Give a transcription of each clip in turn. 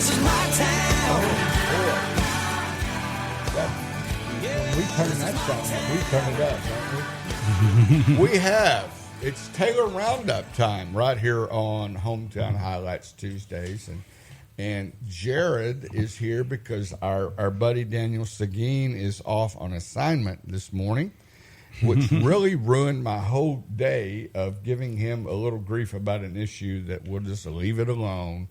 This is my town. When we turn that song up, we turn it up, don't we? We have. It's Taylor Roundup time right here on Hometown Highlights Tuesdays. And Jerrod is here because our buddy Daniel Seguin is off on assignment this morning, which really ruined my whole day of giving him a little grief about an issue that we'll just leave it alone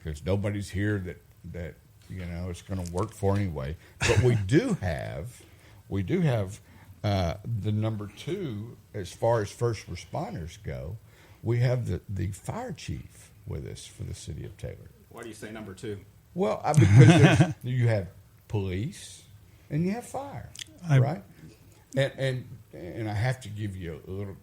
because nobody's here that you know it's going to work for anyway. But we do have the number two as far as first responders go. We have the fire chief with us for the city of Taylor. Why do you say number two? Well, because you have police and you have fire, right? And I have to give you a little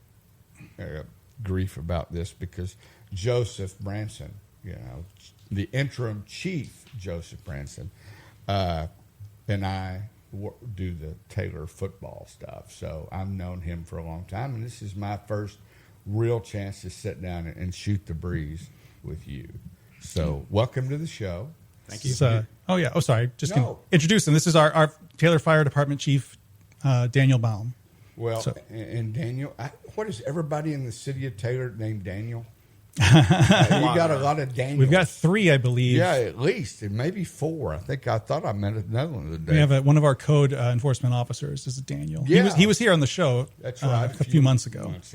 grief about this because Joseph Branson, you know, the interim chief Joseph Branson, and I do the Taylor football stuff. So I've known him for a long time, and this is my first real chance to sit down and shoot the breeze with you. So welcome to the show. Thank you. Sorry. Just introduce him. This is our Taylor Fire Department Chief, Daniel Baum. Well, and Daniel, what is everybody in the city of Taylor named Daniel? You got a lot of Daniels. We've got 3, I believe. Yeah, at least, and maybe 4. I thought I met another one today. We have one of our code enforcement officers is Daniel. Yeah. He was here on the show. That's right, a few months ago. It's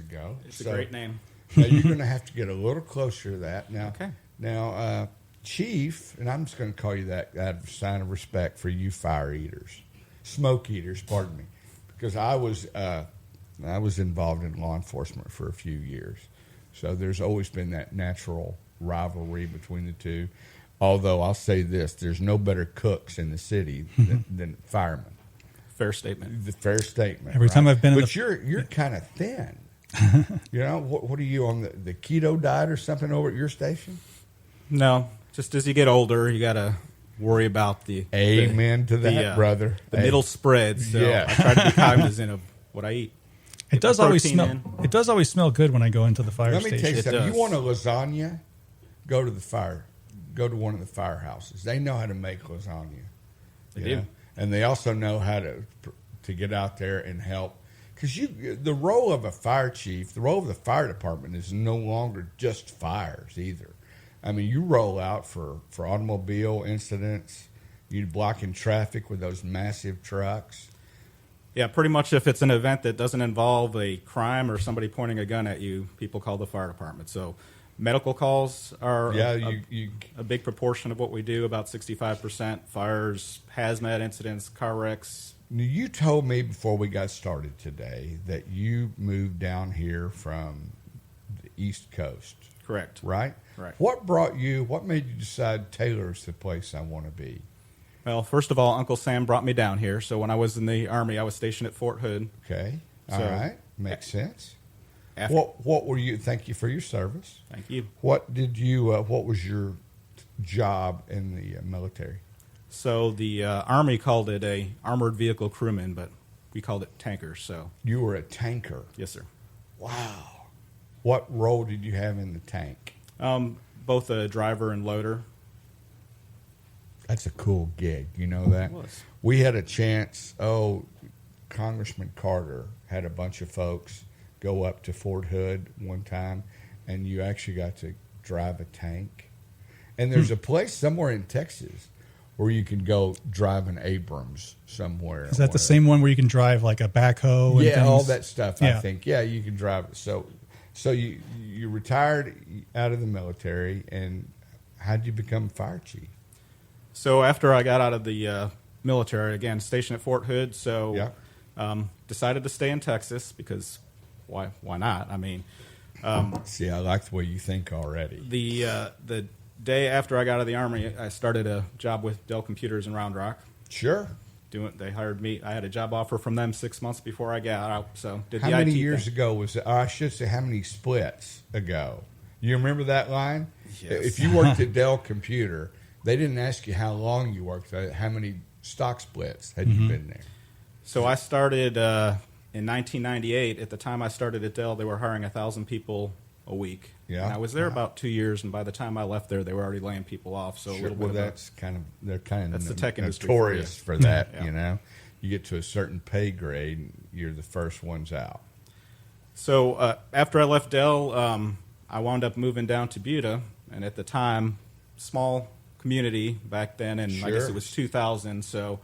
a great name. Now you're going to have to get a little closer to that. Now, okay. Now, Chief, and I'm just going to call you that out of sign of respect for you fire eaters, smoke eaters, pardon me, because I was involved in law enforcement for a few years. So there's always been that natural rivalry between the two. Although I'll say this, there's no better cooks in the city than firemen. Fair statement. The fair statement. Every time I've been but you're kind of thin. You know, what are you on the keto diet or something over at your station? No, just as you get older, you got to worry about the amen to that, brother. The middle spread. So yeah. I try to be cognizant of what I eat. It does always smell. It does always smell good when I go into the fire station. Let me tell you something. You want a lasagna? Go to the fire. Go to one of the firehouses. They know how to make lasagna. They do, and they also know how to get out there and help. Because the role of a fire chief, the role of the fire department is no longer just fires either. I mean, you roll out for automobile incidents. You're blocking traffic with those massive trucks. Yeah, pretty much if it's an event that doesn't involve a crime or somebody pointing a gun at you, people call the fire department. So medical calls are a big proportion of what we do, about 65%. Fires, hazmat incidents, car wrecks. You told me before we got started today that you moved down here from the East Coast. Correct. Right? Right. What made you decide Taylor's the place I want to be? Well, first of all, Uncle Sam brought me down here. So when I was in the Army, I was stationed at Fort Hood. Okay. All right. Makes sense. After, what were you? Thank you for your service. Thank you. What was your job in the military? So the Army called it a armored vehicle crewman, but we called it tanker. So you were a tanker. Yes, sir. Wow. What role did you have in the tank? Both a driver and loader. That's a cool gig. You know that? It was. We had a chance. Congressman Carter had a bunch of folks go up to Fort Hood one time, and you actually got to drive a tank. And there's a place somewhere in Texas where you can go drive an Abrams somewhere. Is that the same one where you can drive like a backhoe? And yeah, things? all that stuff. Yeah. I think. Yeah, you can drive it. So you retired out of the military, and how did you become fire chief? So after I got out of the military, again, stationed at Fort Hood, decided to stay in Texas because why not? I mean, see, I like the way you think already. The day after I got out of the Army, I started a job with Dell Computers in Round Rock. Sure. They hired me. I had a job offer from them 6 months before I got out. So did how the many IT years thing. ago was it? I should say how many splits ago? You remember that line? Yes. If you worked at Dell Computer, they didn't ask you how long you worked. How many stock splits had you been there? So I started in 1998. At the time I started at Dell, they were hiring 1,000 people a week. Yeah. And I was there about 2 years, and by the time I left there, they were already laying people off. So a little bit that's they're kind of the tech industry notorious for that. Yeah. You know, you get to a certain pay grade, you're the first ones out. So after I left Dell, I wound up moving down to Buda, and at the time, small community back then, and I guess it was 2000. So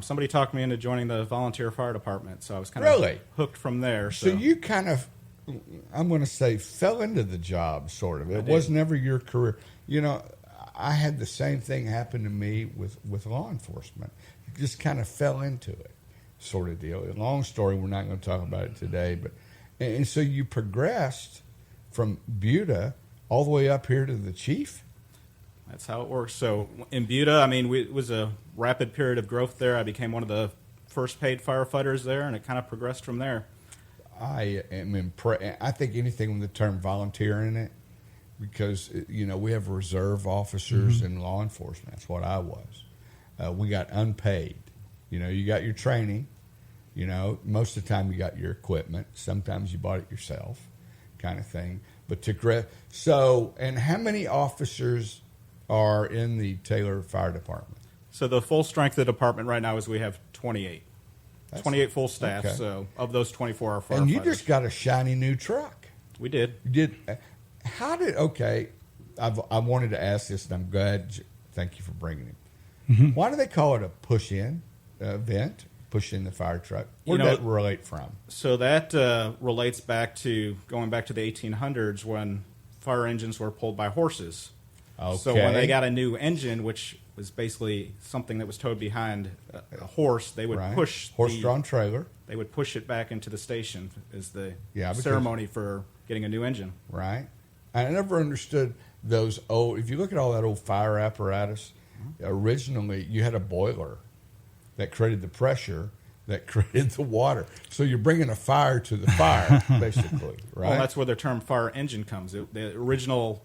somebody talked me into joining the volunteer fire department. So I was kind of hooked from there. So you kind of, I'm going to say, fell into the job, sort of. It was never your career. You know, I had the same thing happen to me with law enforcement. You just kind of fell into it, sort of deal. Long story, we're not going to talk about it today. And so you progressed from Buda all the way up here to the chief? That's how it works. So in Buda, I mean, it was a rapid period of growth there. I became one of the first paid firefighters there, and it kind of progressed from there. I am impressed. I think anything with the term volunteer in it, because, you know, we have reserve officers in law enforcement. That's what I was. We got unpaid. You know, you got your training. You know, most of the time you got your equipment. Sometimes you bought it yourself, kind of thing. But and how many officers are in the Taylor Fire Department? So the full strength of the department right now is we have 28. 28 full staff. Okay. So of those, 24 are firefighters. And you just got a shiny new truck. We did. I wanted to ask this, and I'm glad. Thank you for bringing it. Why do they call it a push-in event? Push in the fire truck. Where did that relate from? So that relates back to going back to the 1800s when fire engines were pulled by horses. Okay. So when they got a new engine, which was basically something that was towed behind a horse, they would push horse-drawn trailer. They would push it back into the station as the ceremony for getting a new engine. Right. I never understood those old. If you look at all that old fire apparatus, originally you had a boiler that created the pressure, that created the water. So you're bringing a fire to the fire, basically, right? Well, that's where the term fire engine comes. The original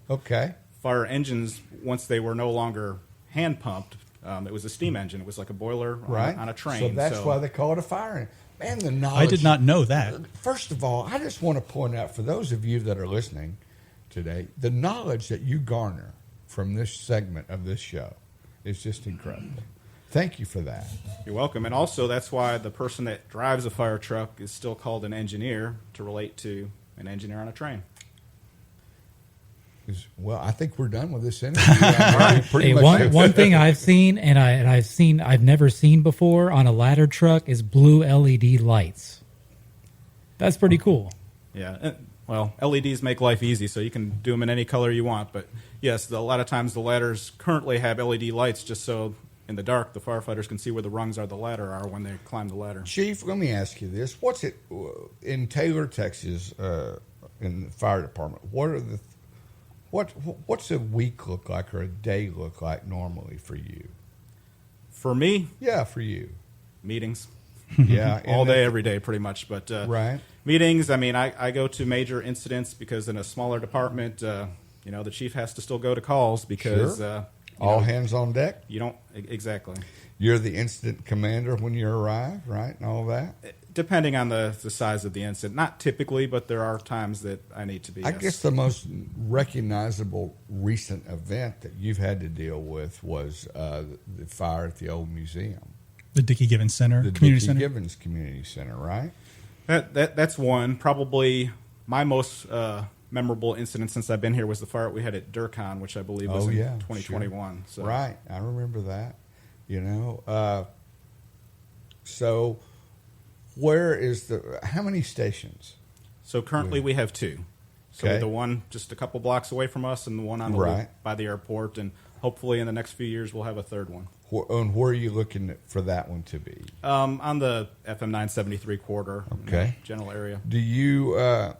fire engines, once they were no longer hand pumped, it was a steam engine. It was like a boiler on a train. So that's why they call it a fire engine. Man, the knowledge. I did not know that. First of all, I just want to point out, for those of you that are listening today, the knowledge that you garner from this segment of this show is just incredible. Thank you for that. You're welcome. And also, that's why the person that drives a fire truck is still called an engineer, to relate to an engineer on a train. Well, I think we're done with this interview. One thing I've seen, and I've never seen before on a ladder truck, is blue LED lights. That's pretty cool. Yeah. Well, LEDs make life easy, so you can do them in any color you want. But yes, a lot of times the ladders currently have LED lights just so in the dark the firefighters can see where the rungs of the ladder are when they climb the ladder. Chief, let me ask you this. What's it in Taylor, Texas, in the fire department? What's a week look like, or a day look like normally for you? For me? Yeah, for you. Meetings. Yeah. All day, every day, pretty much. But right. Meetings, I mean, I go to major incidents because in a smaller department, the chief has to still go to calls because... all hands on deck? You don't... Exactly. You're the incident commander when you arrive, right, and all that? Depending on the size of the incident. Not typically, but there are times that I need to be. I guess the most recognizable recent event that you've had to deal with was the fire at the old museum. The Dickie Givens Center, Givens Community Center, right? That's one. Probably my most memorable incident since I've been here was the fire we had at Durcon, which I believe was in 2021. Sure. So. Right. I remember that. So where is how many stations? So currently we have two. So the one just a couple blocks away from us and the one on the loop by the airport. And hopefully in the next few years we'll have a third one. And where are you looking for that one to be? On the FM 973 corridor, general area. Do you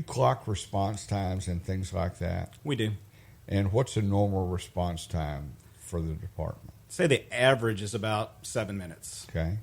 clock response times and things like that? We do. And what's a normal response time for the department? Say the average is about 7 minutes. Okay.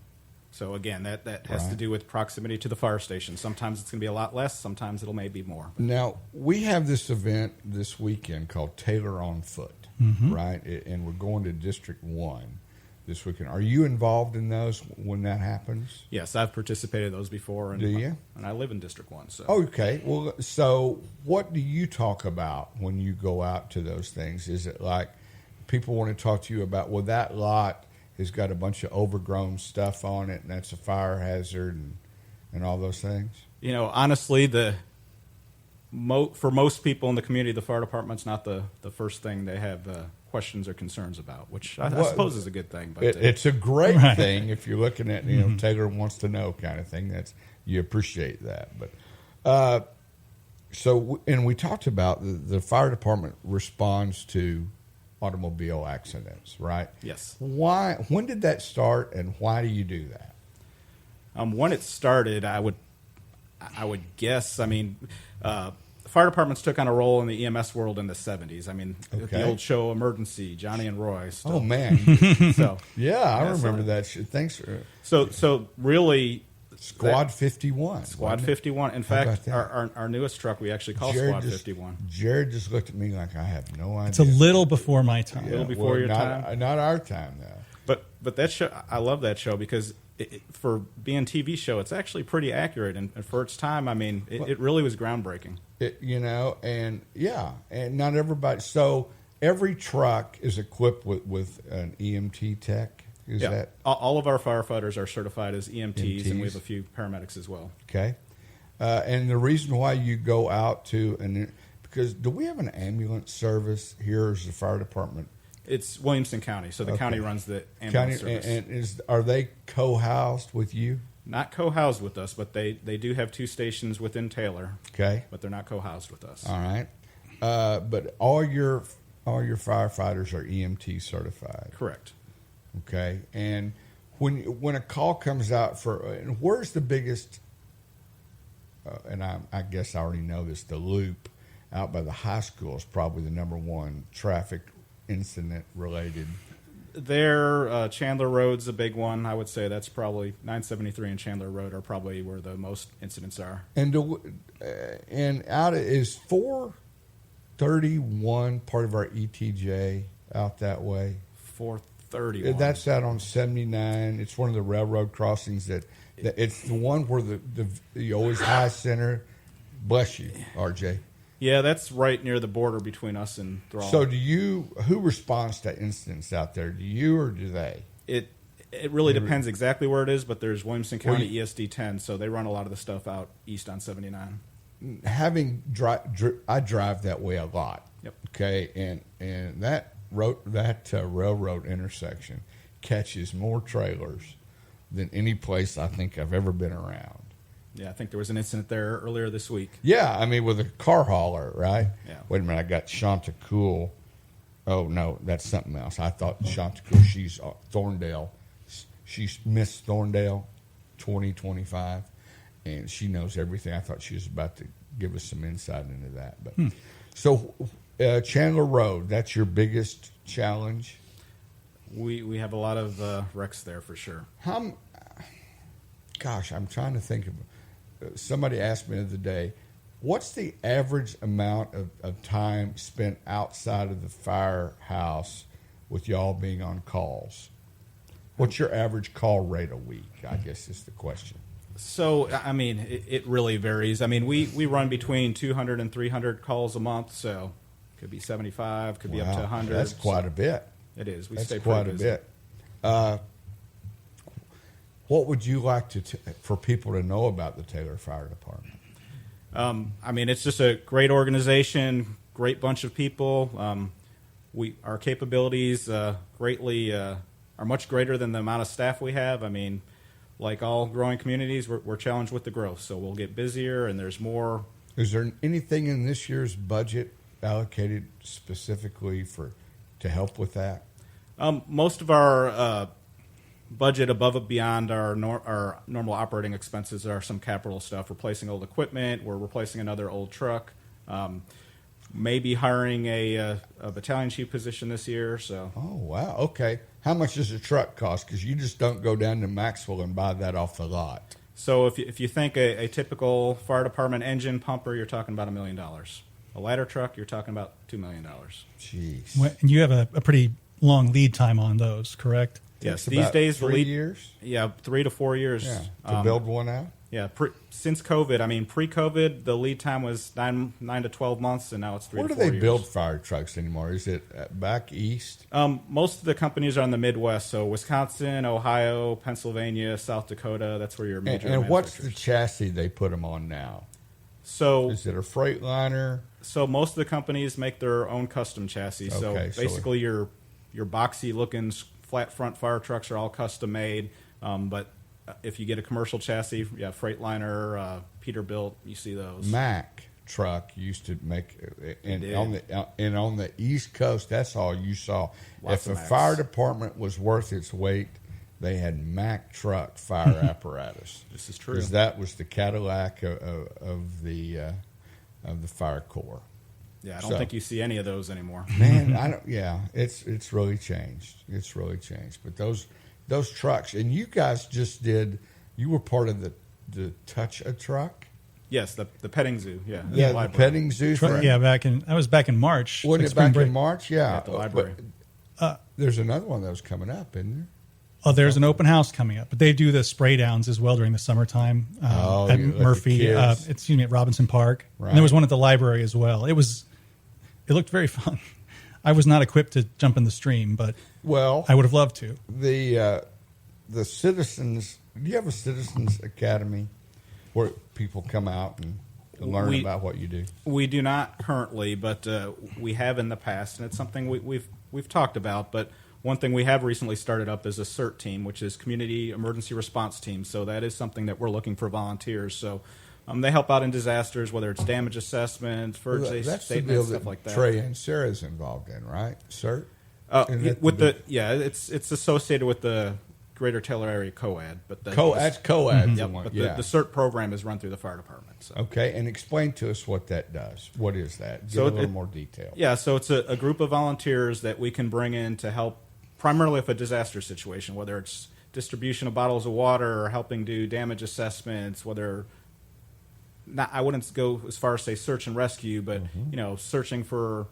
So again, that has to do with proximity to the fire station. Sometimes it's going to be a lot less. Sometimes it'll maybe more. Now, we have this event this weekend called Taylor on Foot, right? And we're going to District 1. this weekend. Are you involved in those when that happens? Yes, I've participated in those before. And, do you? And I live in District 1. So. Okay. Well, so what do you talk about when you go out to those things? Is it like people want to talk to you about, well, that lot has got a bunch of overgrown stuff on it, and that's a fire hazard, and all those things? Honestly, for most people in the community, the fire department's not the first thing they have questions or concerns about, which I suppose is a good thing. But it's a great thing if you're looking at, Taylor wants to know kind of thing. You appreciate that. But and we talked about the fire department responds to automobile accidents, right? Yes. Why? When did that start, and why do you do that? When it started, I would guess. Fire departments took on a role in the EMS world in the 70s. The old show Emergency, Johnny and Roy. Oh man! So I remember that shit. Thanks. So really, Squad 51. Squad 51. In fact, our newest truck we actually call Squad 51. Jerrod just looked at me like I have no idea. It's a little before my time. A little before your time. Not our time though. But that show, I love that show because for being a TV show, it's actually pretty accurate, and for its time, it really was groundbreaking. And not everybody. So every truck is equipped with an EMT tech. Is that all of our firefighters are certified as EMTs, and we have a few paramedics as well. Okay, and the reason why you go out because do we have an ambulance service here as the fire department? It's Williamson County, so the county runs the ambulance service. And are they co-housed with you? Not co-housed with us, but they do have 2 stations within Taylor. Okay, but they're not co-housed with us. All right, but all your firefighters are EMT certified. Correct. Okay, and when a call comes out and where's the biggest? And I guess I already know this. The loop out by the high school is probably the number one traffic incident related. There, Chandler Road's a big one. I would say that's probably 973 and Chandler Road are probably where the most incidents are. And out is 431 part of our ETJ out that way. 431. That's out on 79. It's one of the railroad crossings that it's the one where the always high center. Bless you, RJ. Yeah, that's right near the border between us and Thrall. So who responds to incidents out there? Do you or do they? It really depends exactly where it is, but there's Williamson County ESD 10, so they run a lot of the stuff out east on 79. I drive that way a lot. Yep. Okay, and that railroad intersection catches more trailers than any place I think I've ever been around. Yeah, I think there was an incident there earlier this week. Yeah, with a car hauler, right? Yeah. Wait a minute, I got Chanticleer. Oh, no, that's something else. I thought Chanticleer, she's Thorndale. She's Miss Thorndale 2025, and she knows everything. I thought she was about to give us some insight into that. But So Chandler Road, that's your biggest challenge? We have a lot of wrecks there for sure. Gosh, I'm trying to think of somebody asked me the other day, what's the average amount of time spent outside of the firehouse with y'all being on calls? What's your average call rate a week, I guess is the question. So, it really varies. We run between 200 and 300 calls a month, so it could be 75, could be up to 100. That's quite a bit. It is. We That's stay quite pretty a busy. bit. What would you like for people to know about the Taylor Fire Department? It's just a great organization, great bunch of people. Our capabilities greatly are much greater than the amount of staff we have. Like all growing communities, we're challenged with the growth, so we'll get busier, and there's more. Is there anything in this year's budget allocated specifically to help with that? Most of our budget above and beyond our normal operating expenses are some capital stuff, replacing old equipment. We're replacing another old truck. Maybe hiring a battalion chief position this year. So. Oh, wow. Okay. How much does a truck cost? Because you just don't go down to Maxwell and buy that off the lot. So if you think a typical fire department engine pumper, you're talking about $1 million. A ladder truck, you're talking about $2 million. Jeez. And you have a pretty long lead time on those, correct? Yes, these days 3 years. Yeah, 3 to 4 years. Yeah, to build one out. Yeah, since COVID, I mean, pre-COVID, the lead time was 9 to 12 months, and now it's 3 to 4 years. Where do they build fire trucks anymore? Is it back east? Most of the companies are in the Midwest, so Wisconsin, Ohio, Pennsylvania, South Dakota. That's where your major. And what's the chassis they put them on now? So is it a Freightliner? So most of the companies make their own custom chassis. Okay, so basically, your boxy-looking flat front fire trucks are all custom made, but if you get a commercial chassis, Freightliner, Peterbilt, you see those. Mack truck used to make, on the East Coast, that's all you saw. Lots if a fire department was worth its weight, they had Mack truck fire apparatus. This is true, because that was the Cadillac of the fire corps. Yeah, I don't think you see any of those anymore. Man, I don't. Yeah, it's really changed. It's really changed. But those trucks, and you guys just did. You were part of the Touch a Truck. Yes, the petting zoo. Yeah, the petting zoo. Yeah, I was back in March. Wasn't it back in March? Yeah, at the library. But, there's another one that was coming up, isn't there? Oh, there's an open house coming up, but they do the spray downs as well during the summertime at Murphy. At Robinson Park. Right. And there was one at the library as well. It looked very fun. I was not equipped to jump in the stream, but I would have loved to. The citizens. Do you have a citizens academy where people come out and learn about what you do? We do not currently, but we have in the past, and it's something we've talked about. But one thing we have recently started up is a CERT team, which is Community Emergency Response Team. So that is something that we're looking for volunteers. So they help out in disasters, whether it's damage assessments, that's statements, stuff like that. Trey and Sarah's involved in, right? CERT. It's associated with the Greater Taylor Area COAD, but that's COAD. Yep, but the CERT program is run through the fire department. So. Okay, and explain to us what that does. What is that? Give a little more detail. Yeah, so it's a group of volunteers that we can bring in to help, primarily with a disaster situation, whether it's distribution of bottles of water or helping do damage assessments, whether I wouldn't go as far as say search and rescue, but searching for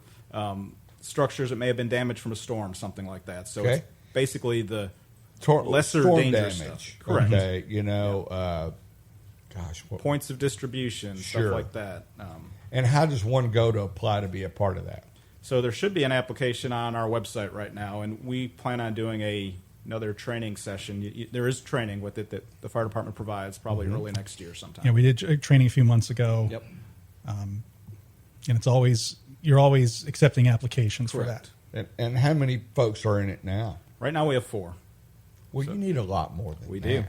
structures that may have been damaged from a storm, something like that. So it's basically the lesser storm dangerous damage. Stuff. Correct. Okay, points of distribution, stuff like that. And how does one go to apply to be a part of that? So there should be an application on our website right now, and we plan on doing another training session. There is training with it that the fire department provides probably early next year sometime. Yeah, we did training a few months ago. Yep. And you're always accepting applications Correct. for that. And how many folks are in it now? Right now we have 4. Well, you need a lot more than we that. do.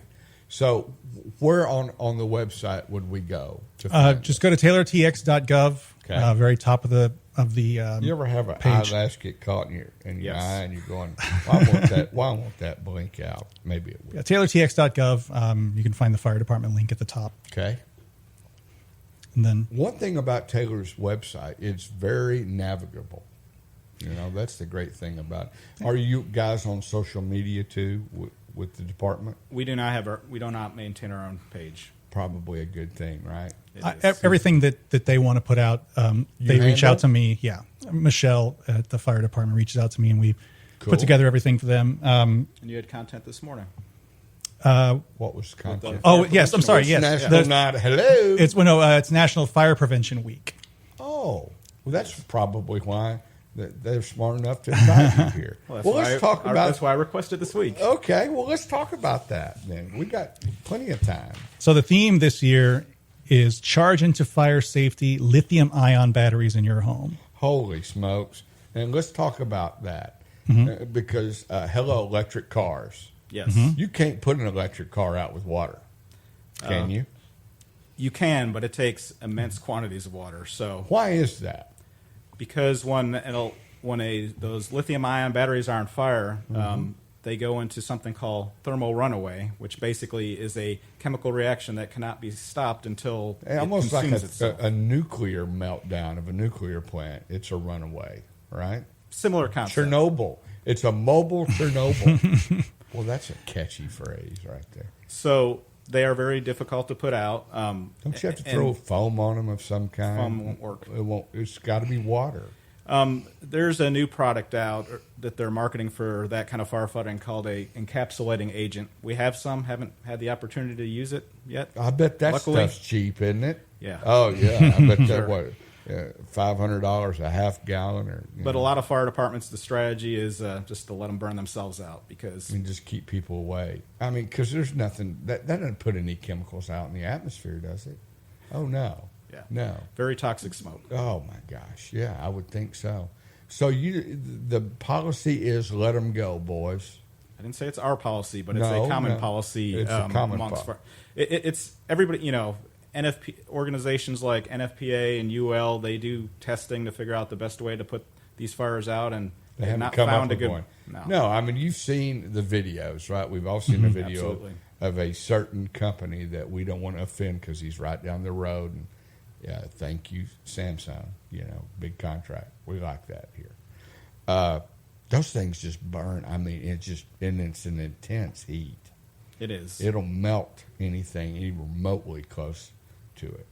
So where on the website would we go? Just go to taylortx.gov. Okay. Very top of the you ever have an page. eyelash get caught in your Yes. eye and you're going, why won't that blink out? Maybe it will. Yeah, taylortx.gov. You can find the fire department link at the top. Okay. And then one thing about Taylor's website, it's very navigable. That's the great thing about it. Are you guys on social media too with the department? We do not maintain our own page. Probably a good thing, right? Everything that they want to put out, they reach out to me. Yeah, Michelle at the fire department reaches out to me, and we put together everything for them. And you had content this morning. What was content? Oh, yes. I'm sorry. Yes, National Night. Hello. It's National Fire Prevention Week. Oh, well, that's probably why they're smart enough to invite you here. Let's talk about. That's why I requested this week. Okay, well, let's talk about that then. We got plenty of time. So the theme this year is charge into fire safety lithium-ion batteries in your home. Holy smokes! And let's talk about that because hello, electric cars. Yes, you can't put an electric car out with water, can you? You can, but it takes immense quantities of water. So why is that? Because when those lithium-ion batteries are on fire, they go into something called thermal runaway, which basically is a chemical reaction that cannot be stopped until it almost consumes like a nuclear meltdown of a nuclear plant. It's a runaway, right? Similar concept. Chernobyl. It's a mobile Chernobyl. Well, that's a catchy phrase right there. So they are very difficult to put out. Don't you have to throw foam on them of some kind? Foam won't work. It won't. It's got to be water. There's a new product out that they're marketing for that kind of firefighting called a encapsulating agent. We have some, haven't had the opportunity to use it yet. I bet that Luckily, stuff's cheap, isn't it? Yeah. Oh, yeah. I bet that, Sure. what, $500 a half gallon? But a lot of fire departments, the strategy is just to let them burn themselves out because... And just keep people away. I mean, because there's nothing, that doesn't put any chemicals out in the atmosphere, does it? Oh, no. Yeah. No. Very toxic smoke. Oh, my gosh. Yeah, I would think so. So the policy is let them go, boys. I didn't say it's our policy, but it's a common policy. It's a common policy. It's everybody, NFP organizations like NFPA and UL, they do testing to figure out the best way to put these fires out, and they have haven't not come found up a with good one. No, I mean, you've seen the videos, right? We've all seen the video Absolutely. of a certain company that we don't want to offend because he's right down the road. And yeah, thank you, Samsung. Big contract. We like that here. Those things just burn. I mean, it's an intense heat. It is. It'll melt anything even remotely close to it.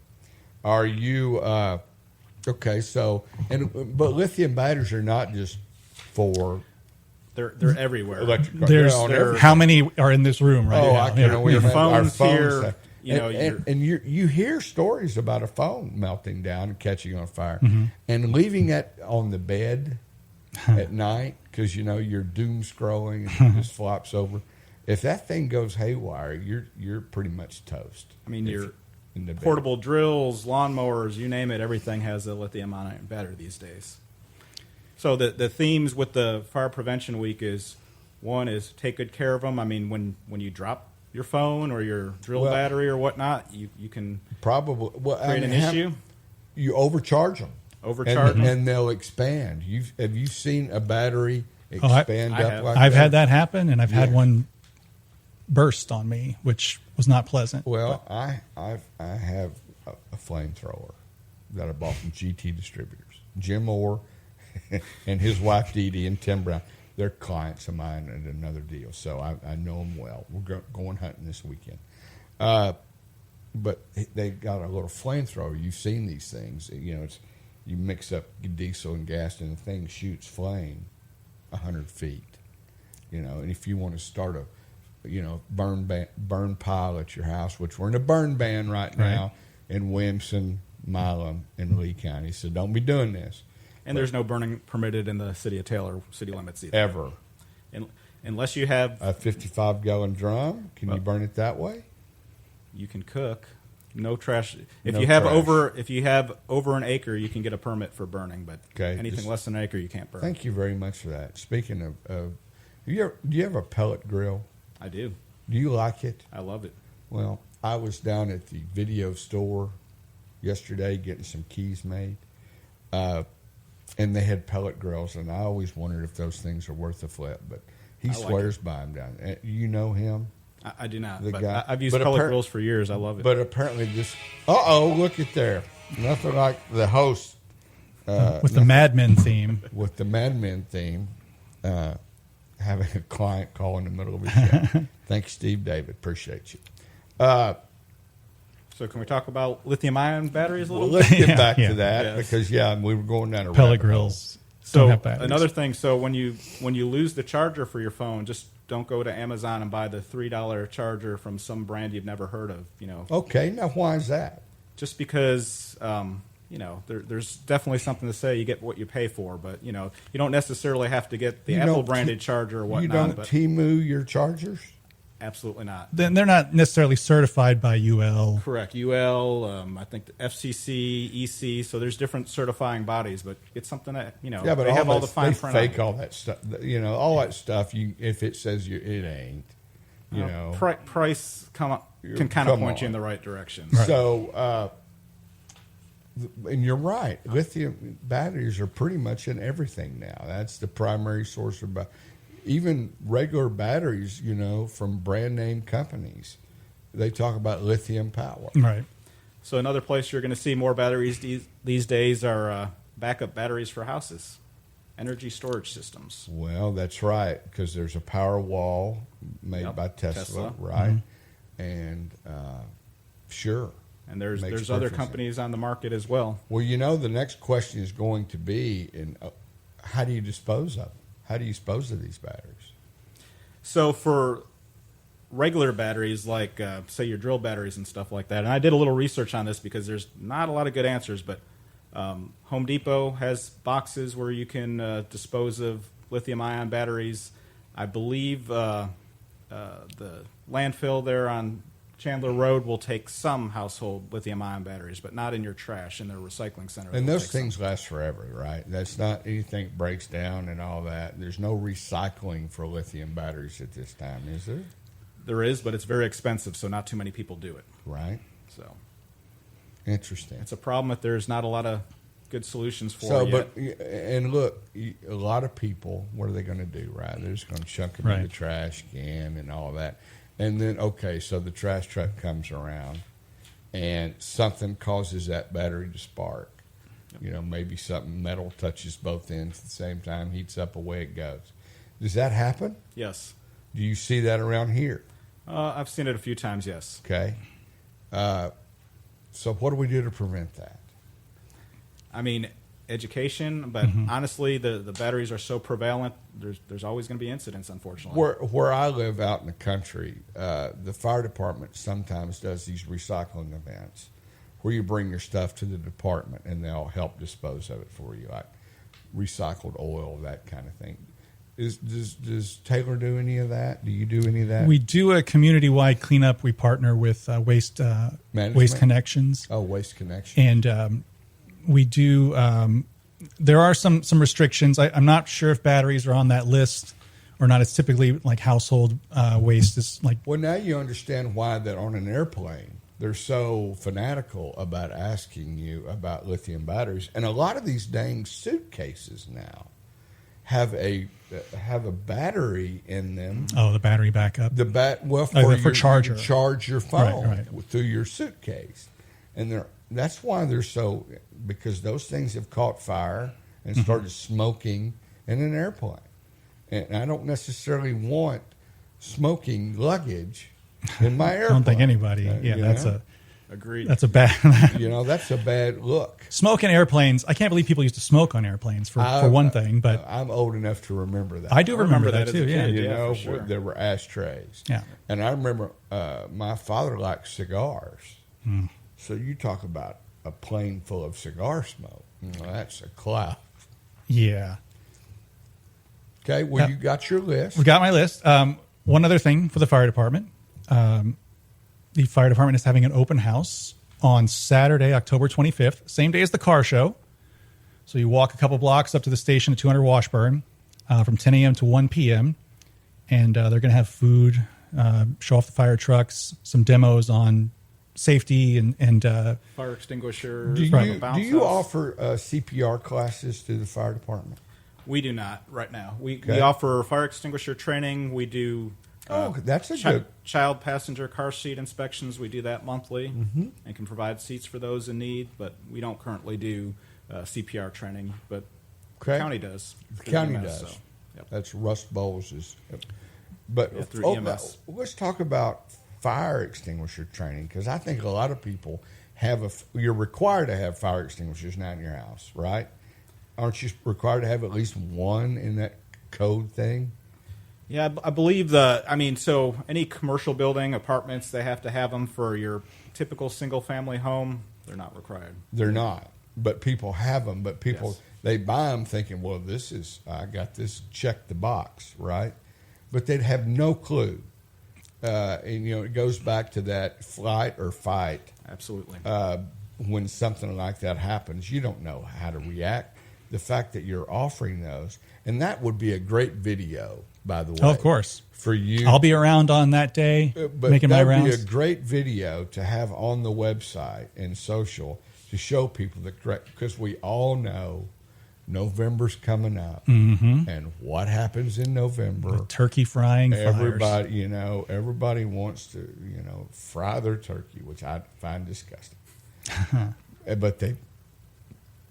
Are you okay? So, but lithium batteries are not just for they're everywhere. electric cars. There's how many are in this room right now? I can Your our phone's phones here. You hear stories about a phone melting down and catching on fire, and leaving it on the bed at night because you're doom scrolling and it just flops over. If that thing goes haywire, you're pretty much toast. I mean, your portable drills, lawnmowers, you name it, everything has a lithium-ion battery these days. So the themes with the Fire Prevention Week is, one is take good care of them. I mean, when you drop your phone or your drill battery or whatnot, you can probably create an issue. You overcharge them. And they'll expand. Have you seen a battery expand up like that? I've had that happen, and I've had one burst on me, which was not pleasant. Well, I have a flamethrower that I bought from GT Distributors. Jim Orr and his wife Dee Dee and Tim Brown, they're clients of mine at another deal, so I know them well. We're going hunting this weekend. But they got a little flamethrower. You've seen these things. You mix up diesel and gas, and the thing shoots flame 100 feet. And if you want to start a burn pile at your house, which we're in a burn ban right now in Williamson, Milam, and Lee County, so don't be doing this. And there's no burning permitted in the city of Taylor city limits either. Ever. Unless you have a 55-gallon drum. Can you burn it that way? You can cook. No trash. If you have over an acre, you can get a permit for burning, but anything less than an acre, you can't burn. Thank you very much for that. Speaking of do you have a pellet grill? I do. Do you like it? I love it. Well, I was down at the video store yesterday getting some keys made, and they had pellet grills, and I always wondered if those things are worth a flip, but he swears by them down there. You know him? I do not. The guy. I've used pellet grills for years. I love it. But apparently this... look at there. Nothing like the host. With the Mad Men theme. With the Mad Men theme. Having a client call in the middle of his show. Thanks, Steve David. Appreciate you. So can we talk about lithium-ion batteries a little bit? Let's get back to that because, we were going down a pellet grills. So another thing, so when you lose the charger for your phone, just don't go to Amazon and buy the $3 charger from some brand you've never heard of. Okay, now why is that? Just because there's definitely something to say you get what you pay for, but you don't necessarily have to get the Apple branded charger or whatnot. You don't Temu your chargers? Absolutely not. Then they're not necessarily certified by UL. Correct. UL, I think the FCC, EC. So there's different certifying bodies, but it's something that but they have all the fine print. Fake all that stuff. All that stuff. If it says it ain't. Price can kind of point you in the right direction. Right. So, and you're right. Lithium batteries are pretty much in everything now. That's the primary source of. Even regular batteries, from brand name companies, they talk about lithium power. Right. So another place you're going to see more batteries these days are backup batteries for houses, energy storage systems. Well, that's right, because there's a power wall made by Tesla, right? Mm-hmm. And sure. And there's other companies on the market as well. Well, the next question is going to be, how do you dispose of them? How do you dispose of these batteries? So for regular batteries, like say your drill batteries and stuff like that, and I did a little research on this because there's not a lot of good answers, but Home Depot has boxes where you can dispose of lithium-ion batteries. I believe the landfill there on Chandler Road will take some household lithium-ion batteries, but not in your trash in their recycling center. And those things last forever, right? That's not anything that breaks down and all that. There's no recycling for lithium batteries at this time, is there? There is, but it's very expensive, so not too many people do it. Right. So interesting. It's a problem that there's not a lot of good solutions for yet. And look, a lot of people, what are they going to do, right? They're just going to chuck them in the trash can and all that. And then, so the trash truck comes around and something causes that battery to spark. Yep. Maybe something metal touches both ends at the same time, heats up, away it goes. Does that happen? Yes. Do you see that around here? I've seen it a few times, yes. Okay. So what do we do to prevent that? I mean, education, but honestly, the batteries are so prevalent, there's always going to be incidents, unfortunately. Where I live out in the country, the fire department sometimes does these recycling events where you bring your stuff to the department and they'll help dispose of it for you, like recycled oil, that kind of thing. Does Taylor do any of that? Do you do any of that? We do a community-wide cleanup. We partner with Waste Connections. Oh, Waste Connections. And we do. There are some restrictions. I'm not sure if batteries are on that list or not. It's typically like household waste. Is like. Well, now you understand why that on an airplane they're so fanatical about asking you about lithium batteries, and a lot of these dang suitcases now have a battery in them. Oh, the battery backup. For charger. You charge your phone through your suitcase, and that's why they're so, because those things have caught fire and started smoking in an airplane, and I don't necessarily want smoking luggage in my airplane. I don't think anybody. Agreed. That's a bad. That's a bad look. Smoke in airplanes. I can't believe people used to smoke on airplanes for one thing. But I'm old enough to remember that. I do remember that too. Yeah, for sure. There were ashtrays. Yeah, and I remember my father liked cigars. So you talk about a plane full of cigar smoke. That's a cloud. Yeah. Okay. Well, you got your list. We got my list. One other thing for the fire department. The fire department is having an open house on Saturday, October 25th, same day as the car show. So you walk a couple blocks up to the station at 200 Washburn from 10 a.m. to 1 p.m. And they're going to have food, show off the fire trucks, some demos on safety and fire extinguishers. Do you offer CPR classes to the fire department? We do not right now. We offer fire extinguisher training. We do that's a good child passenger car seat inspections. We do that monthly and can provide seats for those in need. But we don't currently do CPR training. But the county does. The county EMS, does. So, yep. That's Russ Bowles'. But through EMS. Let's talk about fire extinguisher training, because I think a lot of people you're required to have fire extinguishers now in your house, right? Aren't you required to have at least one in that code thing? Yeah, I believe so any commercial building, apartments, they have to have them. For your typical single-family home, they're not required. They're not, but people have them. But people, they buy them thinking, well, I got this, check the box, right? But they'd have no clue. And, it goes back to that flight or fight. Absolutely. When something like that happens, you don't know how to react. The fact that you're offering those, and that would be a great video, by the way. Oh, of course. For you. I'll be around on that day making my rounds. That would be a great video to have on the website and social to show people because we all know November's coming up, and what happens in November? The turkey frying. Everybody, everybody wants to, fry their turkey, which I find disgusting. But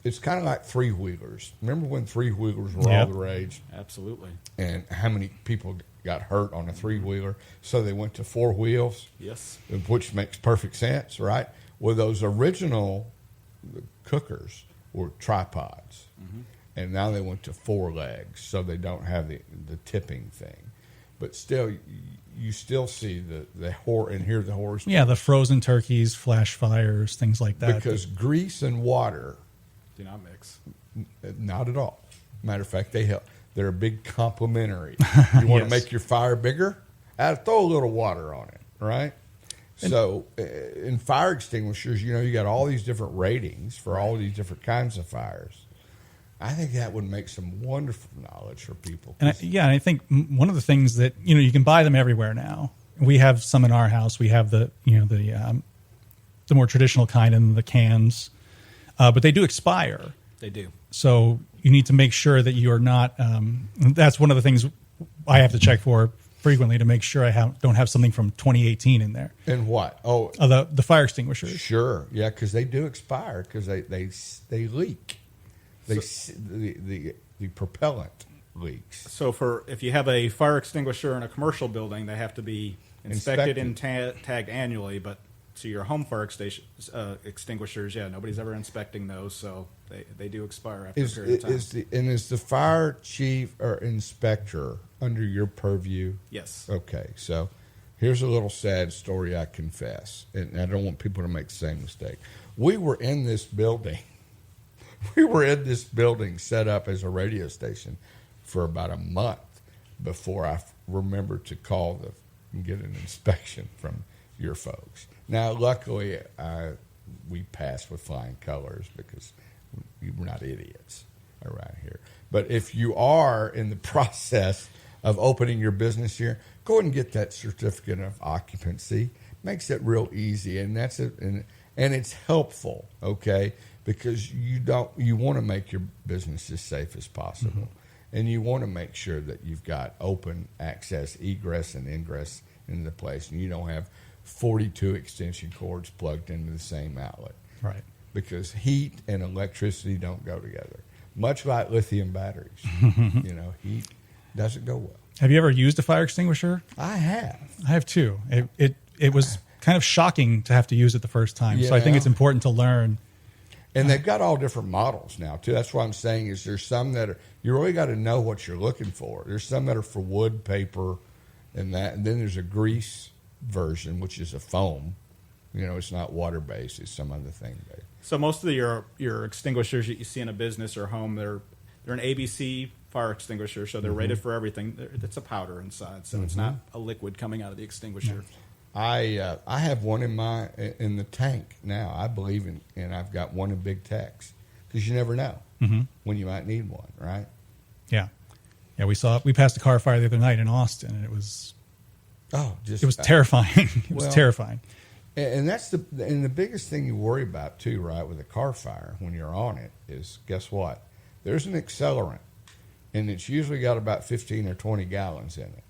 it's kind of like three-wheelers. Remember when three-wheelers were all the rage? Absolutely. And how many people got hurt on a three-wheeler? So they went to four wheels. Yes. Which makes perfect sense, right? Well, those original cookers were tripods, and now they went to 4 legs, so they don't have the tipping thing. But still, you still see and hear the horse. Yeah, the frozen turkeys, flash fires, things like that. Because grease and water do not mix. Not at all. Matter of fact, they help. They're a big complementary. You want to make your fire bigger? Throw a little water on it, right? So in fire extinguishers, you got all these different ratings for all these different kinds of fires. I think that would make some wonderful knowledge for people. And I think one of the things that you can buy them everywhere now. We have some in our house. We have the more traditional kind in the cans, but they do expire. They do. So you need to make sure that you are not. That's one of the things I have to check for frequently to make sure I don't have something from 2018 in there. And what? Oh, the fire extinguishers. Sure, yeah, because they do expire because they leak. The propellant leaks. So if you have a fire extinguisher in a commercial building, they have to be inspected and tagged annually. But to your home fire extinguishers, nobody's ever inspecting those, so they do expire after a period of time. Is the fire chief or inspector under your purview? Yes. Okay, so here's a little sad story, I confess, and I don't want people to make the same mistake. We were in this building. Set up as a radio station for about a month before I remembered to call and get an inspection from your folks. Now, luckily, we passed with flying colors because we're not idiots around here. But if you are in the process of opening your business here, go ahead and get that certificate of occupancy. Makes it real easy, and that's it. And it's helpful, okay? Because you want to make your business as safe as possible. And you want to make sure that you've got open access, egress and ingress into the place, and you don't have 42 extension cords plugged into the same outlet. Right. Because heat and electricity don't go together. Much like lithium batteries. Heat doesn't go well. Have you ever used a fire extinguisher? I have. I have too. It was kind of shocking to have to use it the first time. So I think it's important to learn. And they've got all different models now, too. That's what I'm saying is there's some that you really got to know what you're looking for. There's some that are for wood, paper, and that. And then there's a grease version, which is a foam. It's not water-based. It's some other thing. So most of your extinguishers that you see in a business or home, they're an ABC fire extinguisher, so they're rated for everything. It's a powder inside, so it's not a liquid coming out of the extinguisher. No. I have one in the tank now. I believe in, and I've got one in Big Tex because you never know when you might need one, right? Yeah. We passed a car fire the other night in Austin, and it was terrifying. It was terrifying. And that's the biggest thing you worry about too, right? With a car fire when you're on it is, guess what? There's an accelerant, and it's usually got about 15 or 20 gallons in it.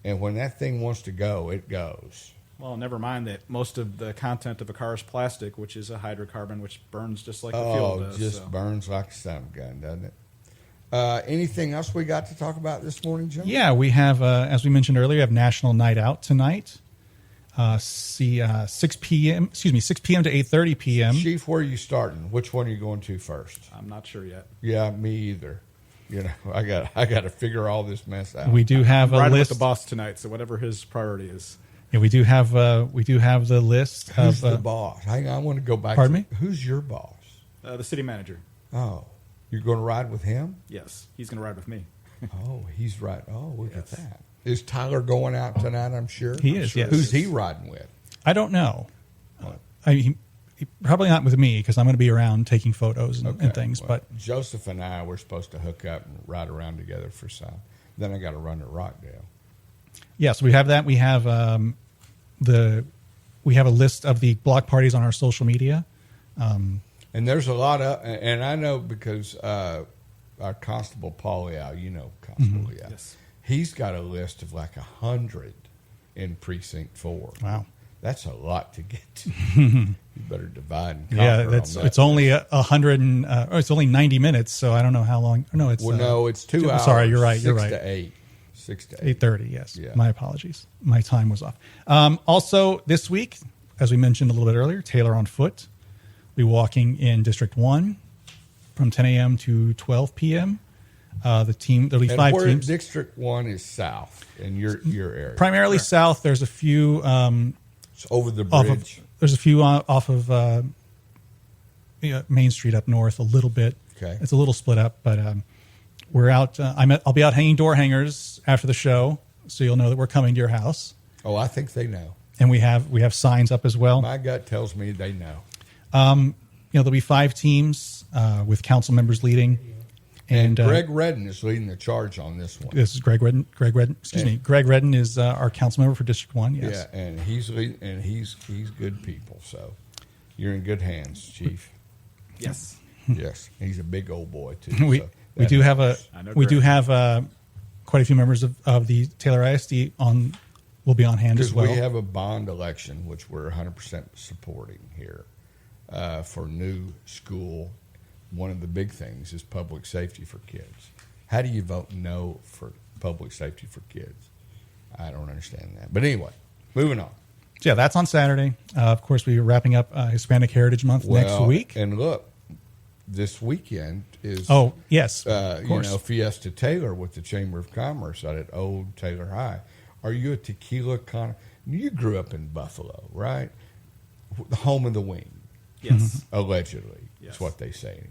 And when that thing wants to go, it goes. Well, never mind that most of the content of a car is plastic, which is a hydrocarbon, which burns just like the fuel does. Just burns like a son gun, doesn't it? Anything else we got to talk about this morning, Jim? Yeah, we have, as we mentioned earlier, we have National Night Out tonight. 6 p.m. to 8:30 p.m. Chief, where are you starting? Which one are you going to first? I'm not sure yet. Yeah, me either. I got to figure all this mess out. We do have a list with the boss tonight, so whatever his priority is. Yeah, we do have the list. Who's the boss? Hang on, I want to go back. Pardon me? Who's your boss? The city manager. Oh, you're going to ride with him? Yes, he's going to ride with me. Oh, he's right. Oh, look at that. Is Tyler going out tonight? I'm sure he is. Yes. Who's he riding with? I don't know. He probably not with me because I'm going to be around taking photos and things. Well, but Joseph and I were supposed to hook up and ride around together for some. Then I got to run to Rockdale. Yes, we have that. We have a list of the block parties on our social media. And there's a lot of, and I know because our Constable Paul Liao, Constable Liao. Yes. He's got a list of like 100 in Precinct 4. Wow. That's a lot to get to. You better divide and conquer. Yeah, it's only 100 and it's only 90 minutes, so I don't know how long. No, it's 2 hours. Sorry, you're right. 6 to 8. 6 to 8. 8:30. Yes. Yeah. My apologies. My time was off. Also, this week as we mentioned a little bit earlier, Taylor on Foot. We'll be walking in District 1 from 10 a.m. to 12 p.m. There'll be 5 teams. District 1 is south in your area. Primarily south. There's a few... it's over the bridge. There's a few off of Main Street up north a little bit. Okay. It's a little split up, but we're out. I'll be out hanging door hangers after the show, so you'll know that we're coming to your house. Oh, I think they know. And we have signs up as well. My gut tells me they know. There'll be 5 teams with council members leading. And Greg Redden is leading the charge on this one. This is Greg Redden. Greg Redden is our council member for District 1. Yes. Yeah, and he's leading, and he's good people. So you're in good hands, Chief. Yes. Yes, he's a big old boy too. We do have quite a few members of the Taylor ISD will be on hand as well. We have a bond election which we're 100% supporting here for new school. One of the big things is public safety for kids. How do you vote no for public safety for kids? I don't understand that. But anyway, moving on. So yeah, that's on Saturday. Of course, we're wrapping up Hispanic Heritage Month next week. And look, this weekend is Fiesta Taylor with the Chamber of Commerce out at Old Taylor High. Are you a tequila You grew up in Buffalo, right? The home of the wing. Yes. Allegedly. Yes. That's what they say anyway.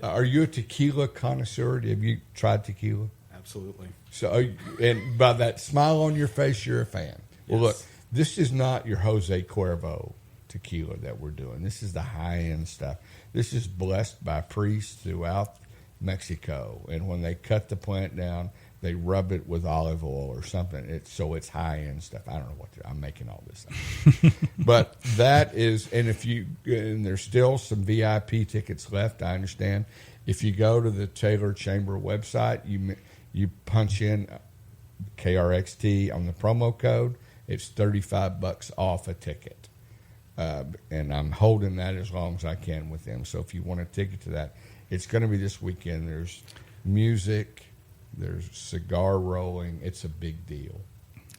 Are you a tequila connoisseur? Have you tried tequila? Absolutely. So, and by that smile on your face, you're a fan. Well, look, this is not your Jose Cuervo tequila that we're doing. This is the high-end stuff. This is blessed by priests throughout Mexico. And when they cut the plant down, they rub it with olive oil or something. It's high-end stuff. I don't know what I'm making all this up. But that is, and there's still some VIP tickets left, I understand. If you go to the Taylor Chamber website, you punch in KRXT on the promo code, it's $35 off a ticket. And I'm holding that as long as I can with them. So if you want a ticket to that, it's going to be this weekend. There's music. There's cigar rolling. It's a big deal.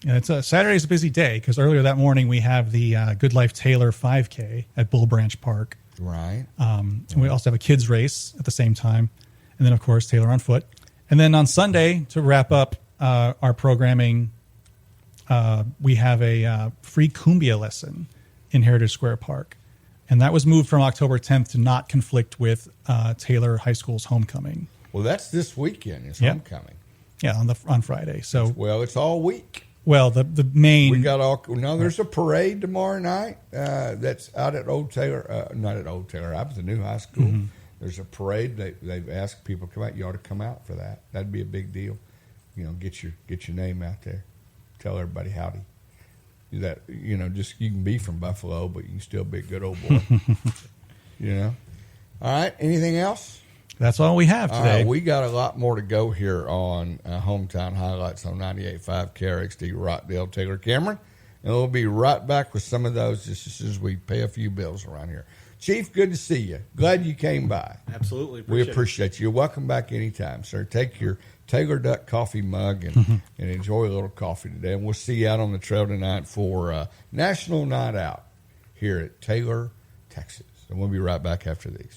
And Saturday's a busy day because earlier that morning we have the Good Life Taylor 5K at Bull Branch Park. Right. And we also have a kids race at the same time. And then, of course, Taylor on Foot. And then on Sunday, to wrap up our programming, we have a free cumbia lesson in Heritage Square Park. And that was moved from October 10th to not conflict with Taylor High School's homecoming. Well, that's this weekend. It's homecoming. Yeah, on Friday. So it's all week. Well, the main we got there's a parade tomorrow night that's out at Old Taylor. Not at Old Taylor. I was the new high school. Mm-hmm. There's a parade. They've asked people to come out. You ought to come out for that. That'd be a big deal. Get your name out there. Tell everybody howdy. That you can be from Buffalo, but you can still be a good old boy. All right. Anything else? That's all we have today. We got a lot more to go here on Hometown Highlights on 98.5 KRXT Rockdale, Taylor, Cameron. And we'll be right back with some of those just as soon as we pay a few bills around here. Chief, good to see you. Glad you came by. Absolutely. We appreciate you. You're welcome back anytime, sir. Take your Taylor Duck coffee mug and enjoy a little coffee today. And we'll see you out on the trail tonight for National Night Out here at Taylor, Texas. And we'll be right back after these.